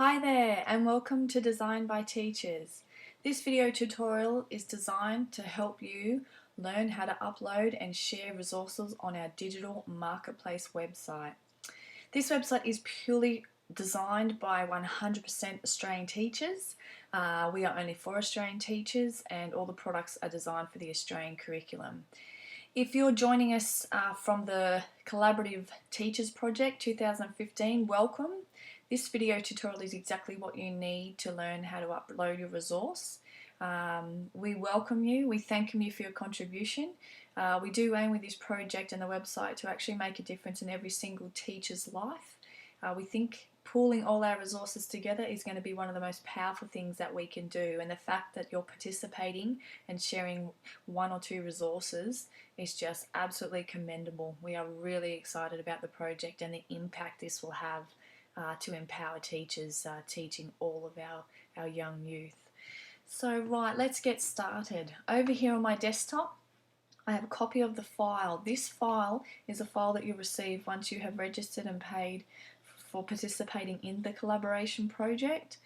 Hi there and welcome to Design by Teachers. This video tutorial is designed to help you learn how to upload and share resources on our digital marketplace website. This website is purely designed by 100% Australian teachers. We are only for Australian teachers and all the products are designed for the Australian curriculum. If you're joining us from the Collaborative Teachers Project 2015, welcome. This video tutorial is exactly what you need to learn how to upload your resource. We welcome you, we thank you for your contribution. We do aim with this project and the website to actually make a difference in every single teacher's life. We think pooling all our resources together is going to be one of the most powerful things that we can do, and the fact that you're participating and sharing one or two resources is just absolutely commendable. We are really excited about the project and the impact this will have to empower teachers teaching all of our young youth. So right, let's get started. Over here on my desktop I have a copy of the file. This file is a file that you receive once you have registered and paid for participating in the collaboration project.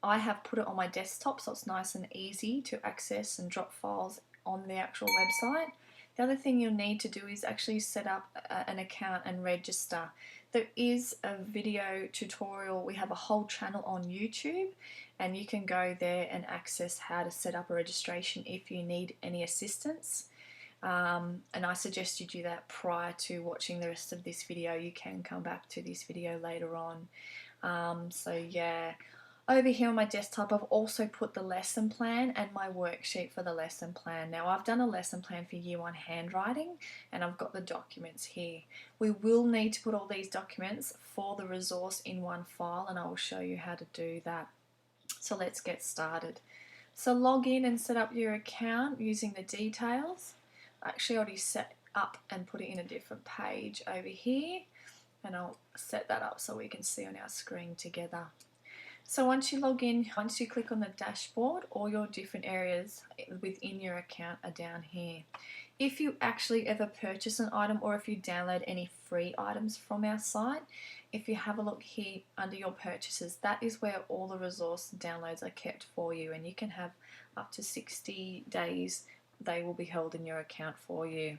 I have put it on my desktop so it's nice and easy to access and drop files on the actual website. The other thing you'll need to do is actually set up an account and register. There is a video tutorial. We have a whole channel on YouTube and you can go there and access how to set up a registration if you need any assistance. And I suggest you do that prior to watching the rest of this video. You can come back to this video later on. So yeah, over here on my desktop I've also put the lesson plan and my worksheet for the lesson plan. Now I've done a lesson plan for Year 1 handwriting and I've got the documents here. We will need to put all these documents for the resource in one file and I will show you how to do that. So let's get started. So log in and set up your account using the details. I actually already set up and put it in a different page over here, and I'll set that up so we can see on our screen together. So once you log in, once you click on the dashboard, all your different areas within your account are down here. If you actually ever purchase an item or if you download any free items from our site, if you have a look here under your purchases, that is where all the resource downloads are kept for you, and you can have up to 60 days they will be held in your account for you.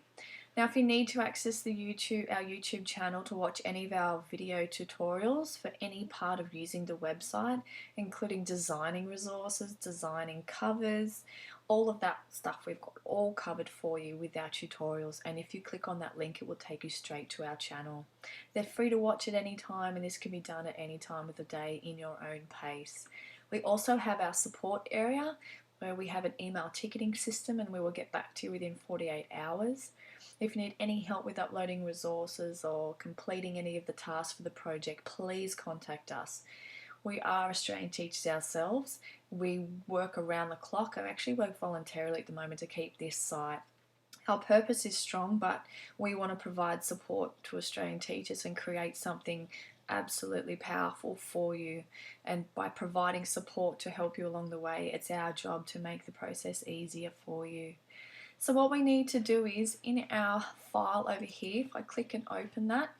Now if you need to access our YouTube channel to watch any of our video tutorials for any part of using the website, including designing resources, designing covers, all of that stuff we've got all covered for you with our tutorials, and if you click on that link it will take you straight to our channel. They're free to watch at any time and this can be done at any time of the day in your own pace. We also have our support area where we have an email ticketing system and we will get back to you within 48 hours. If you need any help with uploading resources or completing any of the tasks for the project, please contact us. We are Australian teachers ourselves. We work around the clock. I actually work voluntarily at the moment to keep this site. Our purpose is strong, but we want to provide support to Australian teachers and create something absolutely powerful for you, and by providing support to help you along the way, it's our job to make the process easier for you. So what we need to do is, in our file over here, if I click and open that,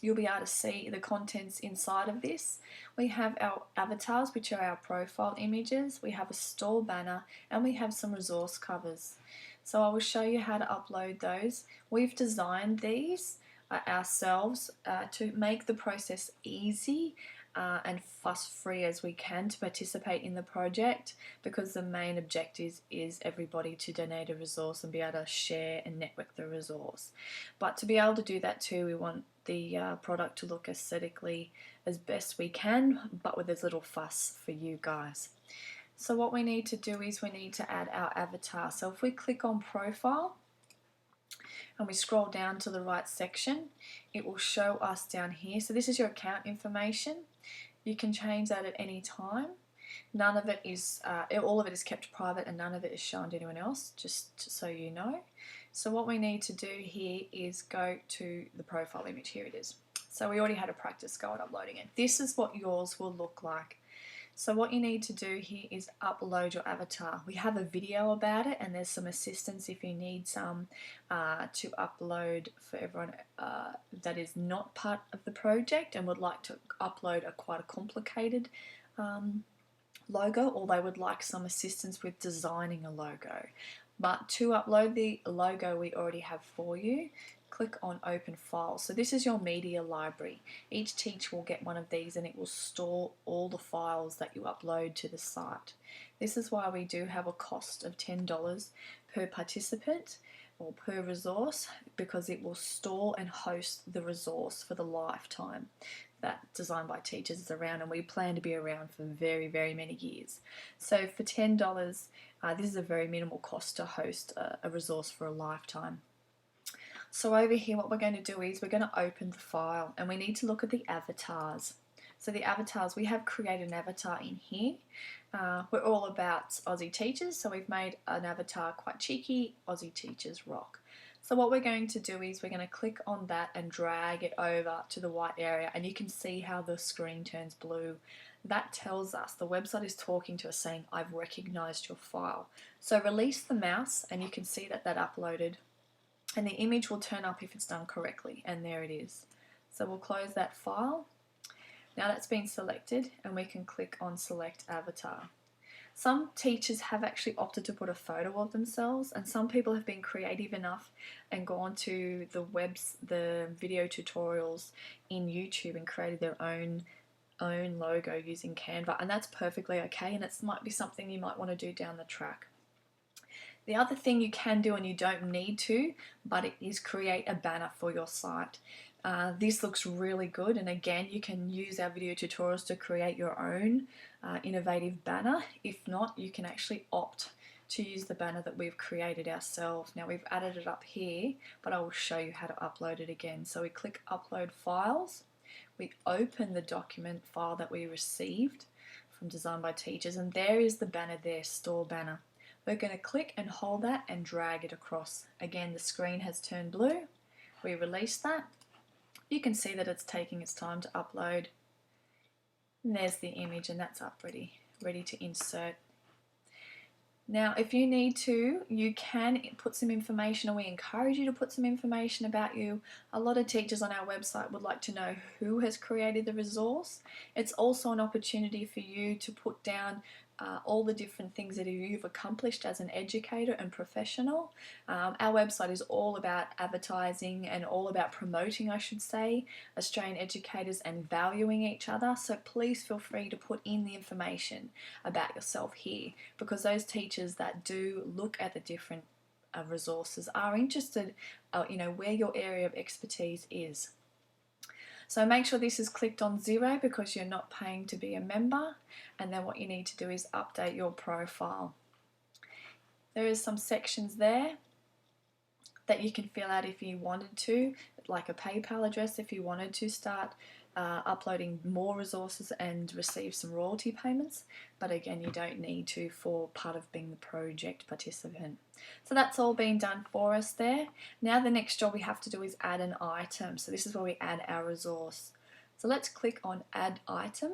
you'll be able to see the contents inside of this. We have our avatars, which are our profile images, we have a store banner, and we have some resource covers. So I will show you how to upload those. We've designed these ourselves to make the process easy and fuss-free as we can to participate in the project, because the main objective is everybody to donate a resource and be able to share and network the resource. But to be able to do that too, we want the product to look aesthetically as best we can, but with as little fuss for you guys. So what we need to do is we need to add our avatar. So if we click on profile and we scroll down to the right section, it will show us down here. So this is your account information. You can change that at any time. None of it is, all of it is kept private and none of it is shown to anyone else, just so you know. So what we need to do here is go to the profile image. Here it is. So we already had a practice go at uploading it. This is what yours will look like. So what you need to do here is upload your avatar. We have a video about it, and there's some assistance if you need some to upload for everyone that is not part of the project and would like to upload quite a complicated logo, or they would like some assistance with designing a logo. But to upload the logo we already have for you, click on Open Files. So this is your media library. Each teacher will get one of these, and it will store all the files that you upload to the site. This is why we do have a cost of $10 per participant or per resource, because it will store and host the resource for the lifetime that Design by Teachers is around, and we plan to be around for very, very many years. So for $10, this is a very minimal cost to host a resource for a lifetime. So over here what we're going to do is we're going to open the file, and we need to look at the avatars. So the avatars, we have created an avatar in here. We're all about Aussie teachers, so we've made an avatar quite cheeky, Aussie teachers rock. So what we're going to do is we're going to click on that and drag it over to the white area, and you can see how the screen turns blue. That tells us the website is talking to us saying, I've recognized your file. So release the mouse and you can see that uploaded, and the image will turn up if it's done correctly, and there it is. So we'll close that file. Now that's been selected, and we can click on Select Avatar. Some teachers have actually opted to put a photo of themselves, and some people have been creative enough and gone to the video tutorials in YouTube and created their own logo using Canva, and that's perfectly okay, and it might be something you might want to do down the track. The other thing you can do, and you don't need to, but it is create a banner for your site. This looks really good, and again you can use our video tutorials to create your own innovative banner. If not, you can actually opt to use the banner that we've created ourselves. Now we've added it up here, but I will show you how to upload it again. So we click Upload Files, we open the document file that we received from Design by Teachers, and there is the banner there, Store Banner. We're going to click and hold that and drag it across. Again, the screen has turned blue. We release that. You can see that it's taking its time to upload. And there's the image, and that's up ready to insert. Now, if you need to, you can put some information, and we encourage you to put some information about you. A lot of teachers on our website would like to know who has created the resource. It's also an opportunity for you to put down all the different things that you've accomplished as an educator and professional. Our website is all about advertising and all about promoting, I should say, Australian educators and valuing each other. So please feel free to put in the information about yourself here, because those teachers that do look at the different resources are interested, where your area of expertise is. So make sure this is clicked on 0 because you're not paying to be a member, and then what you need to do is update your profile. There is some sections there that you can fill out if you wanted to, like a PayPal address if you wanted to start uploading more resources and receive some royalty payments, but again you don't need to for part of being the project participant. So that's all been done for us there. Now the next job we have to do is add an item. So this is where we add our resource. So let's click on Add Item,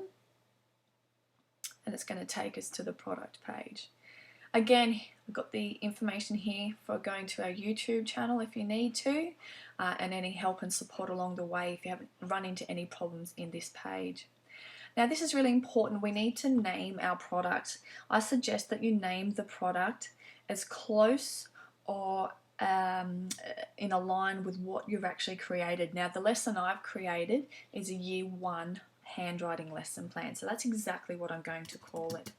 and it's going to take us to the product page. Again, we've got the information here for going to our YouTube channel if you need to, and any help and support along the way if you haven't run into any problems in this page. Now this is really important. We need to name our product. I suggest that you name the product as close or in a line with what you've actually created. Now the lesson I've created is a Year 1 handwriting lesson plan, so that's exactly what I'm going to call it.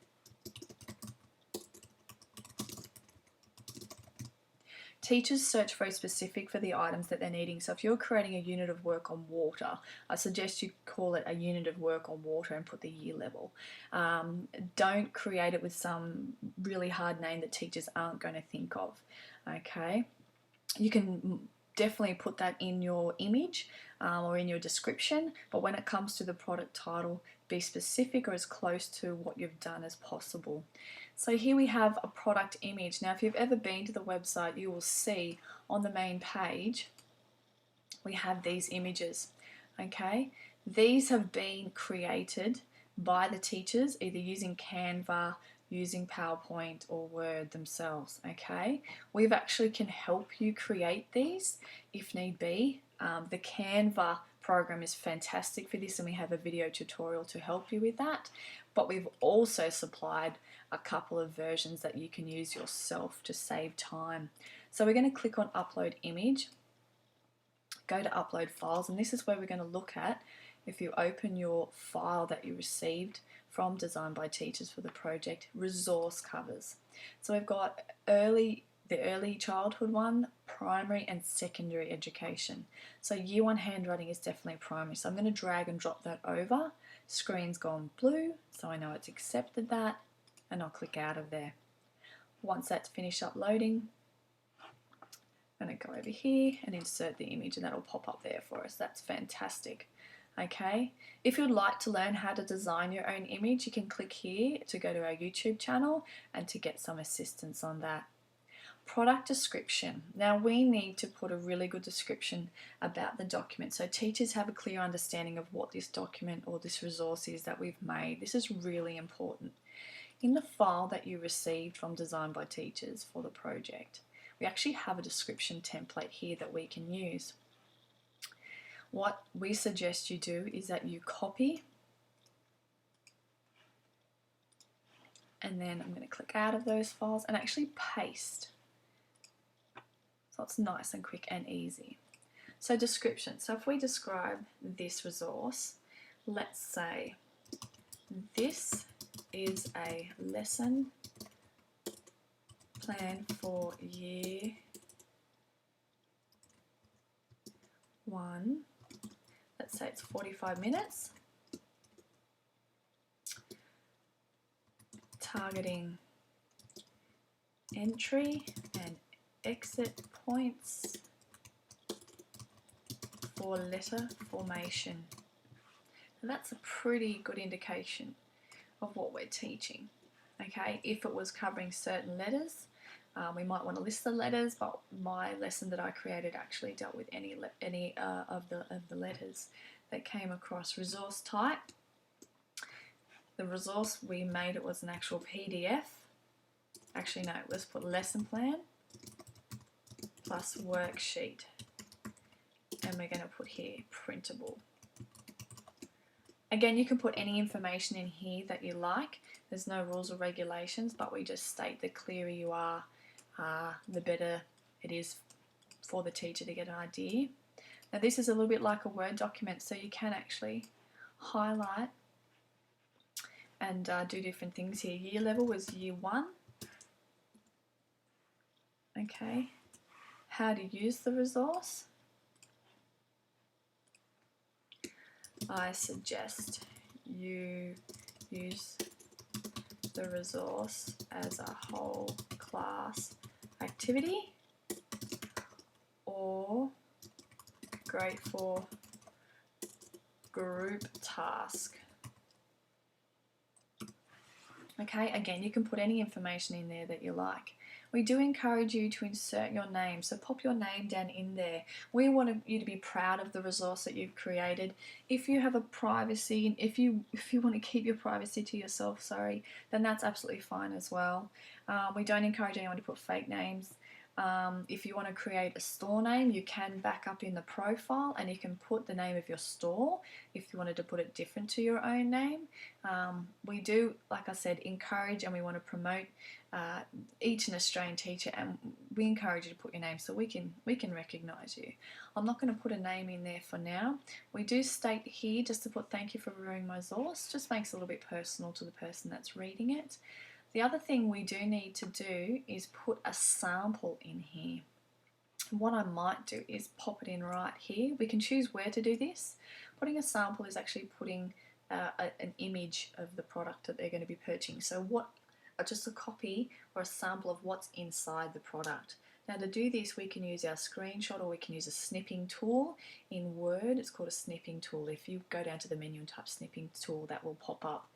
Teachers search very specific for the items that they're needing. So if you're creating a unit of work on water, I suggest you call it a unit of work on water and put the year level. Don't create it with some really hard name that teachers aren't going to think of. Okay, you can definitely put that in your image or in your description, but when it comes to the product title, be specific or as close to what you've done as possible. So here we have a product image. Now if you've ever been to the website, you will see on the main page we have these images. Okay, these have been created by the teachers, either using Canva, using PowerPoint or Word themselves, okay? We actually can help you create these if need be. The Canva program is fantastic for this, and we have a video tutorial to help you with that, but we've also supplied a couple of versions that you can use yourself to save time. So we're going to click on Upload Image, go to Upload Files, and this is where we're going to look at, if you open your file that you received from Design by Teachers for the project, resource covers. So we've got the early childhood one, primary and secondary education. So Year 1 handwriting is definitely primary. So I'm going to drag and drop that over. Screen's gone blue, so I know it's accepted that, and I'll click out of there. Once that's finished uploading, I'm going to go over here and insert the image, and that'll pop up there for us. That's fantastic. Okay, if you'd like to learn how to design your own image, you can click here to go to our YouTube channel and to get some assistance on that. Product description. Now we need to put a really good description about the document so teachers have a clear understanding of what this document or this resource is that we've made. This is really important. In the file that you received from Design by Teachers for the project, we actually have a description template here that we can use. What we suggest you do is that you copy, and then I'm going to click out of those files and actually paste. So it's nice and quick and easy. So description. So if we describe this resource, let's say this is a lesson plan for Year 1. Let's say it's 45 minutes. Targeting entry and exit points for letter formation. And that's a pretty good indication of what we're teaching. Okay, if it was covering certain letters, we might want to list the letters, but my lesson that I created actually dealt with any of the letters that came across. Resource type. The resource we made, it was an actual PDF. Actually, no, let's put lesson plan plus worksheet, and we're going to put here printable. Again, you can put any information in here that you like. There's no rules or regulations, but we just state the clearer you are, the better it is for the teacher to get an idea. Now this is a little bit like a Word document, so you can actually highlight and do different things here. Year level was Year 1. Okay, how to use the resource. I suggest you use the resource as a whole class activity, or great for group task. Okay, again, you can put any information in there that you like. We do encourage you to insert your name, so pop your name down in there. We want you to be proud of the resource that you've created. If you have a privacy, if you want to keep your privacy to yourself, then that's absolutely fine as well. We don't encourage anyone to put fake names. If you want to create a store name, you can back up in the profile and you can put the name of your store if you wanted to put it different to your own name. We do, like I said, encourage and we want to promote each an Australian teacher, and we encourage you to put your name so we can recognise you. I'm not going to put a name in there for now. We do state here just to put thank you for reviewing my resource, just makes it a little bit personal to the person that's reading it. The other thing we do need to do is put a sample in here. What I might do is pop it in right here. We can choose where to do this. Putting a sample is actually putting an image of the product that they're going to be purchasing. So just a copy or a sample of what's inside the product. Now to do this, we can use our screenshot or we can use a snipping tool. In Word, it's called a snipping tool. If you go down to the menu and type snipping tool, that will pop up.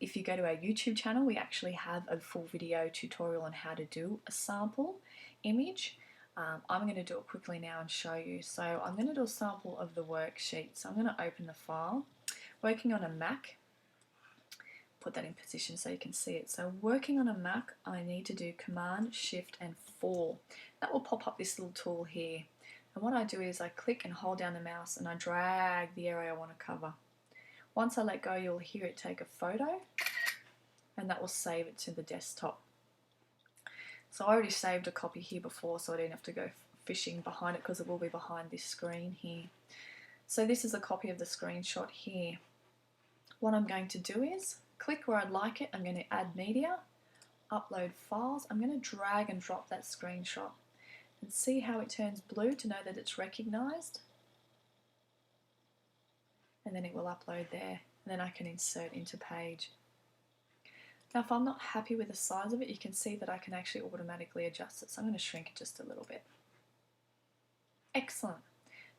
If you go to our YouTube channel, we actually have a full video tutorial on how to do a sample image. I'm going to do it quickly now and show you. So I'm going to do a sample of the worksheet. So I'm going to open the file. Working on a Mac, put that in position so you can see it. So working on a Mac, I need to do Command, Shift and 4. That will pop up this little tool here. And what I do is I click and hold down the mouse and I drag the area I want to cover. Once I let go, you'll hear it take a photo and that will save it to the desktop. So I already saved a copy here before, so I didn't have to go fishing behind it because it will be behind this screen here. So this is a copy of the screenshot here. What I'm going to do is click where I'd like it. I'm going to add media, upload files. I'm going to drag and drop that screenshot and see how it turns blue to know that it's recognized. And then it will upload there. And then I can insert into page. Now if I'm not happy with the size of it, you can see that I can actually automatically adjust it. So I'm going to shrink it just a little bit. Excellent.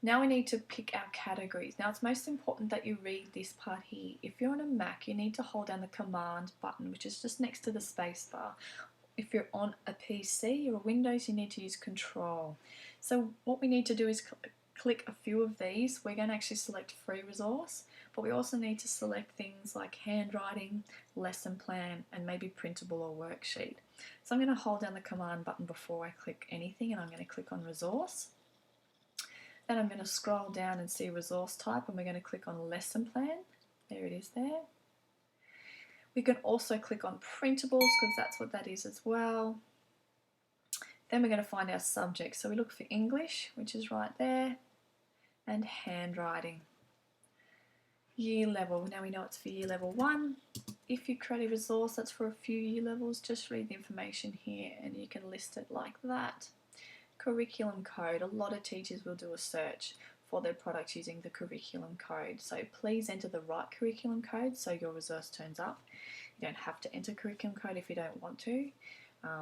Now we need to pick our categories. Now it's most important that you read this part here. If you're on a Mac, you need to hold down the Command button, which is just next to the space bar. If you're on a PC or a Windows, you need to use Control. So what we need to do is click a few of these. We're going to actually select free resource, but we also need to select things like handwriting, lesson plan, and maybe printable or worksheet. So I'm going to hold down the Command button before I click anything, and I'm going to click on resource. Then I'm going to scroll down and see resource type, and we're going to click on lesson plan. There it is there. We can also click on printables because that's what that is as well. Then we're going to find our subject. So we look for English, which is right there, and handwriting. Year level. Now we know it's for year level 1. If you create a resource that's for a few year levels, just read the information here and you can list it like that. Curriculum code. A lot of teachers will do a search for their products using the curriculum code. So please enter the right curriculum code so your resource turns up. You don't have to enter curriculum code if you don't want to,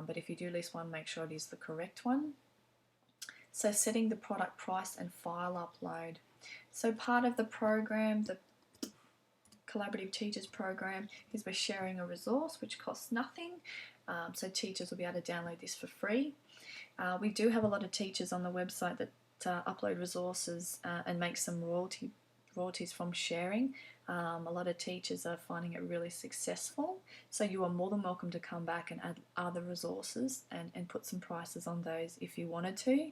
but if you do list one, make sure it is the correct one. So setting the product price and file upload. So part of the program, the Collaborative Teachers program, is we're sharing a resource which costs nothing. So teachers will be able to download this for free. We do have a lot of teachers on the website that upload resources and make some royalties from sharing. A lot of teachers are finding it really successful, so you are more than welcome to come back and add other resources and put some prices on those if you wanted to.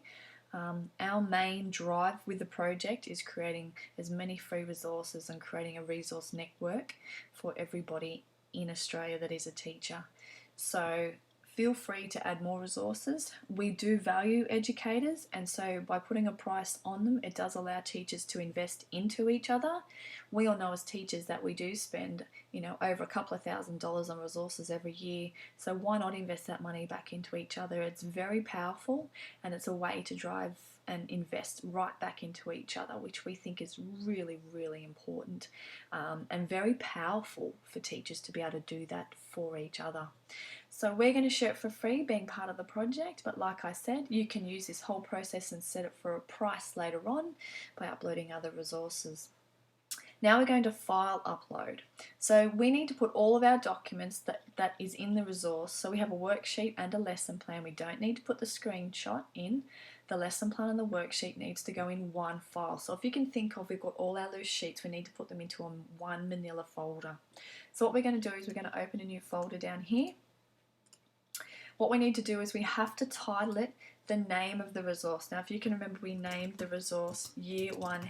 Our main drive with the project is creating as many free resources and creating a resource network for everybody in Australia that is a teacher. So feel free to add more resources. We do value educators, and so by putting a price on them, it does allow teachers to invest into each other. We all know as teachers that we do spend, over a couple of $1,000s on resources every year. So why not invest that money back into each other? It's very powerful, and it's a way to drive and invest right back into each other, which we think is really, really important and very powerful for teachers to be able to do that for each other. So we're going to share it for free, being part of the project, but like I said, you can use this whole process and set it for a price later on by uploading other resources. Now we're going to file upload. So we need to put all of our documents that is in the resource. So we have a worksheet and a lesson plan. We don't need to put the screenshot in. The lesson plan and the worksheet needs to go in one file. So if you can think of, we've got all our loose sheets, we need to put them into one manila folder. So what we're going to do is we're going to open a new folder down here. What we need to do is we have to title it the name of the resource. Now if you can remember, we named the resource Year 1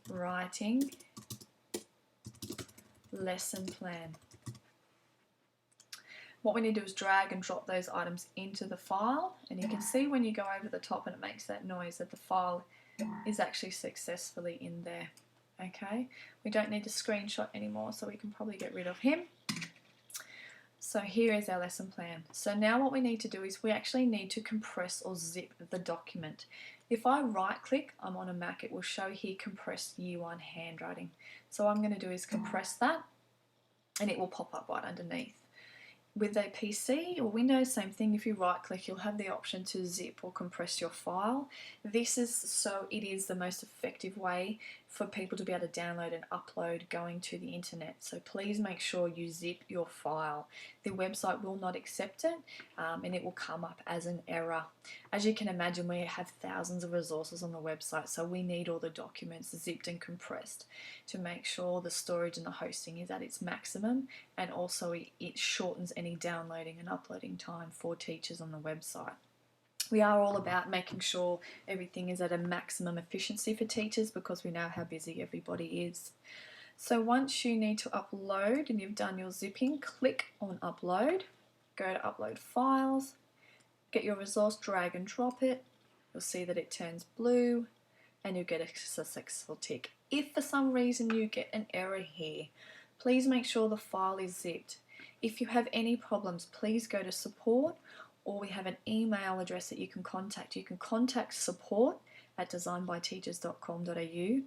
Handwriting Lesson Plan. What we need to do is drag and drop those items into the file, and you can see when you go over the top and it makes that noise that the file is actually successfully in there. Okay, we don't need to screenshot anymore, so we can probably get rid of him. So here is our lesson plan. So now what we need to do is we actually need to compress or zip the document. If I right click, I'm on a Mac, it will show here compressed Year 1 handwriting. So what I'm going to do is compress that and it will pop up right underneath. With a PC or Windows, same thing. If you right click, you'll have the option to zip or compress your file. This is so it is the most effective way for people to be able to download and upload going to the internet. So please make sure you zip your file. The website will not accept it, and it will come up as an error. As you can imagine, we have thousands of resources on the website, so we need all the documents zipped and compressed to make sure the storage and the hosting is at its maximum, and also it shortens any downloading and uploading time for teachers on the website. We are all about making sure everything is at a maximum efficiency for teachers because we know how busy everybody is. So once you need to upload and you've done your zipping, click on upload, go to upload files, get your resource, drag and drop it. You'll see that it turns blue and you get a successful tick. If for some reason you get an error here, please make sure the file is zipped. If you have any problems, please go to support, or we have an email address that you can contact. You can contact support@designbyteachers.com.au.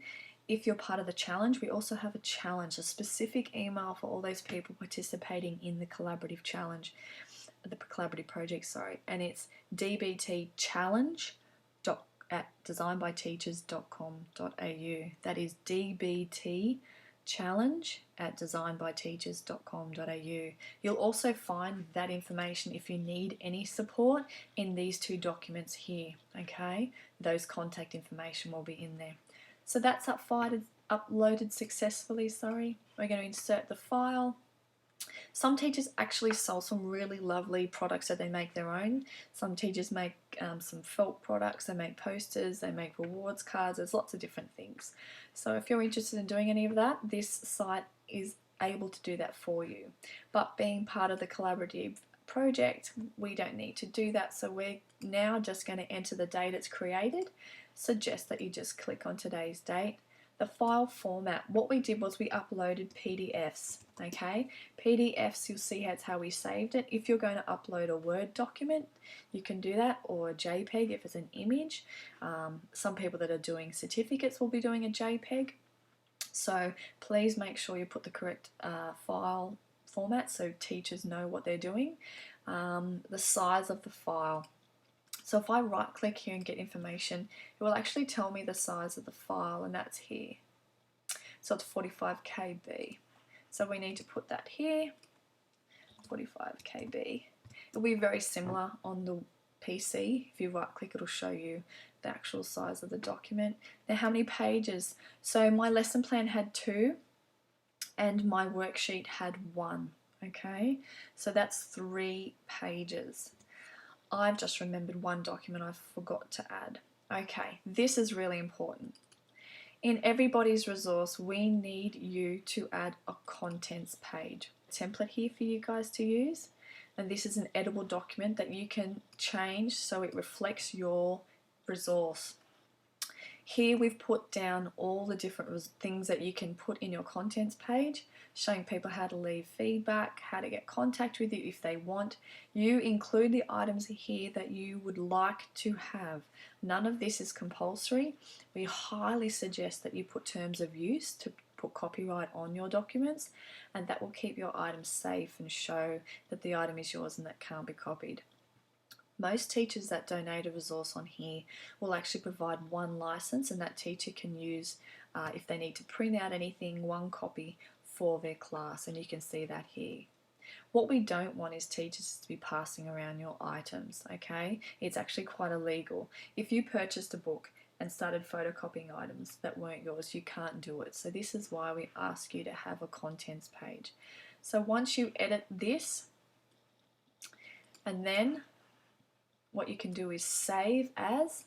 If you're part of the challenge, we also have a challenge, a specific email for all those people participating in the collaborative challenge, the collaborative project, and it's dbtchallenge@designbyteachers.com.au. That is dbtchallenge@designbyteachers.com.au. You'll also find that information if you need any support in these two documents here, okay? Those contact information will be in there. So that's uploaded successfully, We're going to insert the file. Some teachers actually sell some really lovely products that they make their own. Some teachers make some felt products, they make posters, they make rewards cards, there's lots of different things. So if you're interested in doing any of that, this site is able to do that for you. But being part of the collaborative project, we don't need to do that, so we're now just going to enter the date it's created. Suggest that you just click on today's date. The file format, what we did was we uploaded PDFs, okay? PDFs, you'll see that's how we saved it. If you're going to upload a Word document, you can do that, or a JPEG if it's an image. Some people that are doing certificates will be doing a JPEG. So please make sure you put the correct file format so teachers know what they're doing. The size of the file. So if I right click here and get information, it will actually tell me the size of the file, and that's here. So it's 45 KB. So we need to put that here, 45 KB. It'll be very similar on the PC. If you right click, it'll show you the actual size of the document. Now how many pages? So my lesson plan had 2 and my worksheet had 1, okay? So that's 3 pages. I've just remembered one document I forgot to add. Okay, this is really important. In everybody's resource, we need you to add a contents page. Template here for you guys to use, and this is an editable document that you can change so it reflects your resource. Here we've put down all the different things that you can put in your contents page, showing people how to leave feedback, how to get contact with you if they want. You include the items here that you would like to have. None of this is compulsory. We highly suggest that you put terms of use to put copyright on your documents, and that will keep your items safe and show that the item is yours and that can't be copied. Most teachers that donate a resource on here will actually provide 1 license, and that teacher can use, if they need to print out anything, 1 copy for their class, and you can see that here. What we don't want is teachers to be passing around your items, okay? It's actually quite illegal. If you purchased a book and started photocopying items that weren't yours, you can't do it. So this is why we ask you to have a contents page. So once you edit this, and then what you can do is save as,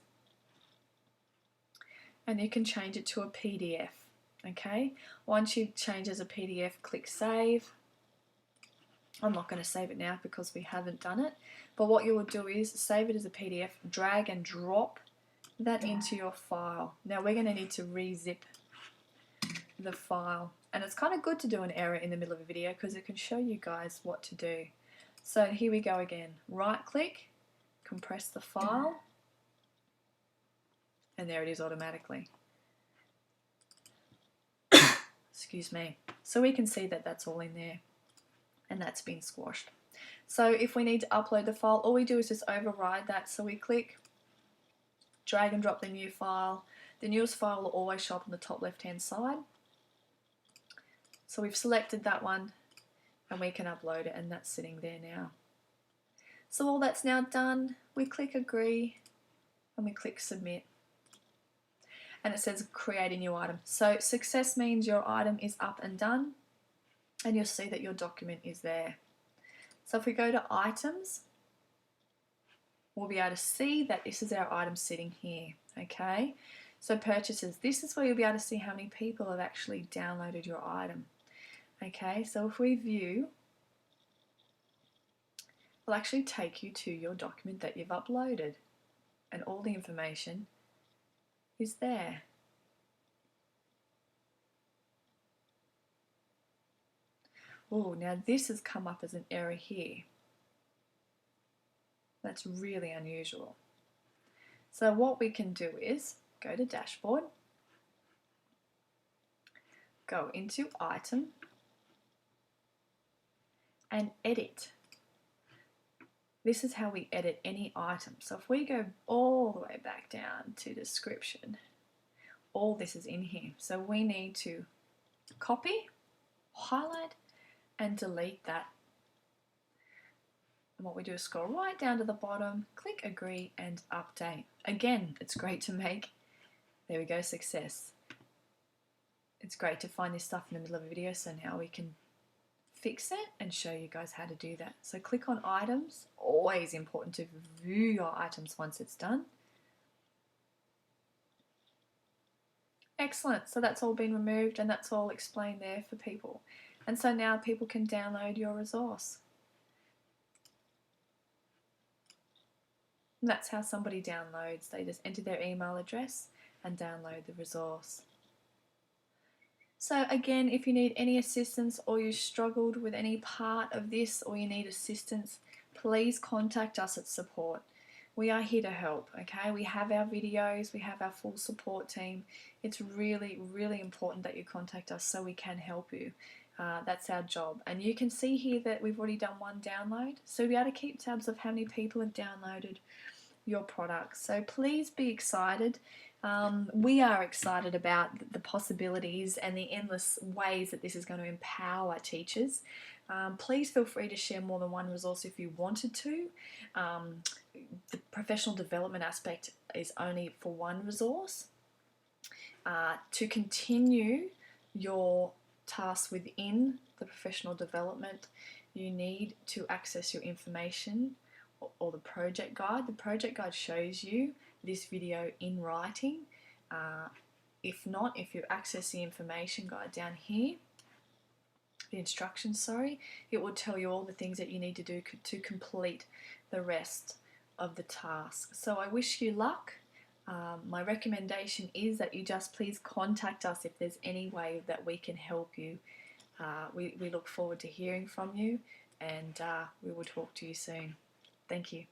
and you can change it to a PDF, okay? Once you change as a PDF, click save. I'm not going to save it now because we haven't done it, but what you will do is save it as a PDF, drag and drop that into your file. Now we're going to need to re-zip the file, and it's kind of good to do an error in the middle of a video because it can show you guys what to do. So here we go again, right click, compress the file, and there it is automatically. Excuse me. So we can see that that's all in there, and that's been squashed. So if we need to upload the file, all we do is just override that. So we click, drag and drop the new file. The newest file will always show up on the top left hand side. So we've selected that one and we can upload it, and that's sitting there now. So all that's now done, we click agree and we click submit. And it says create a new item. So success means your item is up and done, and you'll see that your document is there. So if we go to items, we'll be able to see that this is our item sitting here, okay? So purchases, this is where you'll be able to see how many people have actually downloaded your item. Okay, so if we view, it'll actually take you to your document that you've uploaded, and all the information is there. Oh, now this has come up as an error here. That's really unusual. So what we can do is go to dashboard, go into item, and edit. This is how we edit any item. So if we go all the way back down to description, all this is in here. So we need to copy, highlight, and delete that. And what we do is scroll right down to the bottom, click agree and update. Again, it's great to make, there we go, success. It's great to find this stuff in the middle of a video, so now we can fix it and show you guys how to do that. So click on items, always important to view your items once it's done. Excellent, so that's all been removed and that's all explained there for people. And so now people can download your resource. And that's how somebody downloads. They just enter their email address and download the resource. So again, if you need any assistance or you struggled with any part of this or you need assistance, please contact us at support. We are here to help, okay? We have our videos, we have our full support team. It's really, really important that you contact us so we can help you. That's our job. And you can see here that we've already done one download. So we'll be able to keep tabs of how many people have downloaded your products. So please be excited. We are excited about the possibilities and the endless ways that this is going to empower teachers. Please feel free to share more than one resource if you wanted to. The professional development aspect is only for one resource. To continue your tasks within the professional development, you need to access your information or the project guide. The project guide shows you this video in writing. If not, if you access the information guide down here, the instructions, sorry, it will tell you all the things that you need to do to complete the rest of the task. So I wish you luck. My recommendation is that you just please contact us if there's any way that we can help you. We look forward to hearing from you, and we will talk to you soon. Thank you.